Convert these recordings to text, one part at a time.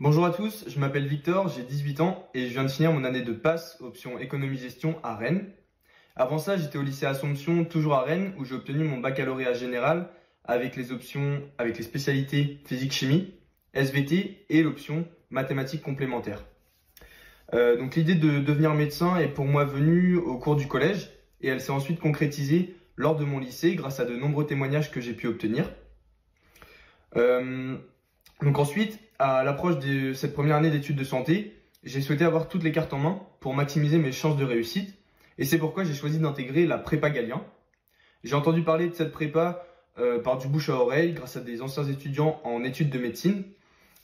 Bonjour à tous, je m'appelle Victor, j'ai 18 ans et je viens de finir mon année de passe option économie-gestion à Rennes. Avant ça, j'étais au lycée Assomption, toujours à Rennes, où j'ai obtenu mon baccalauréat général avec les spécialités physique-chimie, SVT et l'option mathématiques complémentaires. Donc l'idée de devenir médecin est pour moi venue au cours du collège et elle s'est ensuite concrétisée lors de mon lycée grâce à de nombreux témoignages que j'ai pu obtenir. Donc ensuite, à l'approche de cette première année d'études de santé, j'ai souhaité avoir toutes les cartes en main pour maximiser mes chances de réussite. Et c'est pourquoi j'ai choisi d'intégrer la prépa Galien. J'ai entendu parler de cette prépa par du bouche à oreille grâce à des anciens étudiants en études de médecine,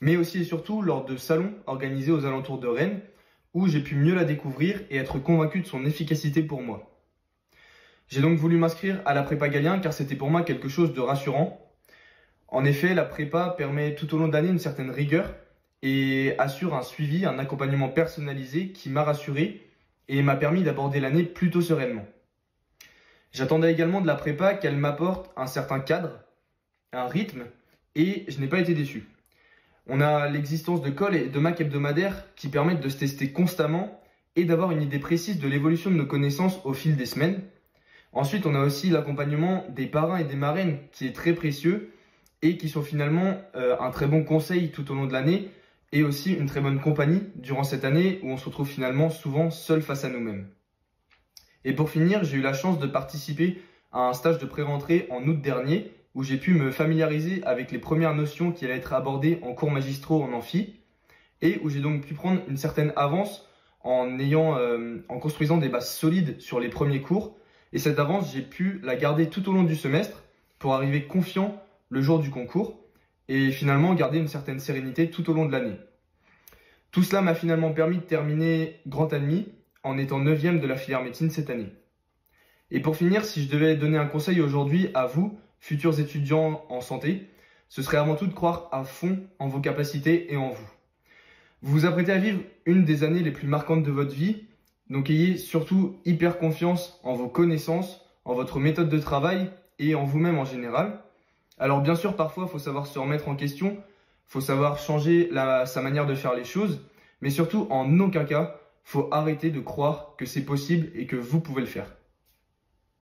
mais aussi et surtout lors de salons organisés aux alentours de Rennes, où j'ai pu mieux la découvrir et être convaincu de son efficacité pour moi. J'ai donc voulu m'inscrire à la prépa Galien car c'était pour moi quelque chose de rassurant. En effet, la prépa permet tout au long de l'année une certaine rigueur et assure un suivi, un accompagnement personnalisé qui m'a rassuré et m'a permis d'aborder l'année plutôt sereinement. J'attendais également de la prépa qu'elle m'apporte un certain cadre, un rythme, et je n'ai pas été déçu. On a l'existence de cols et de macs hebdomadaires qui permettent de se tester constamment et d'avoir une idée précise de l'évolution de nos connaissances au fil des semaines. Ensuite, on a aussi l'accompagnement des parrains et des marraines qui est très précieux et qui sont finalement un très bon conseil tout au long de l'année et aussi une très bonne compagnie durant cette année où on se retrouve finalement souvent seul face à nous-mêmes. Et pour finir, j'ai eu la chance de participer à un stage de pré-rentrée en août dernier où j'ai pu me familiariser avec les premières notions qui allaient être abordées en cours magistraux en amphi et où j'ai donc pu prendre une certaine avance en construisant des bases solides sur les premiers cours. Et cette avance, j'ai pu la garder tout au long du semestre pour arriver confiant le jour du concours et finalement garder une certaine sérénité tout au long de l'année. Tout cela m'a finalement permis de terminer grand admis en étant 9e de la filière médecine cette année. Et pour finir, si je devais donner un conseil aujourd'hui à vous, futurs étudiants en santé, ce serait avant tout de croire à fond en vos capacités et en vous. Vous vous apprêtez à vivre une des années les plus marquantes de votre vie, donc ayez surtout hyper confiance en vos connaissances, en votre méthode de travail et en vous-même en général. Alors bien sûr, parfois, il faut savoir se remettre en question, il faut savoir changer sa manière de faire les choses, mais surtout, en aucun cas, il faut arrêter de croire que c'est possible et que vous pouvez le faire.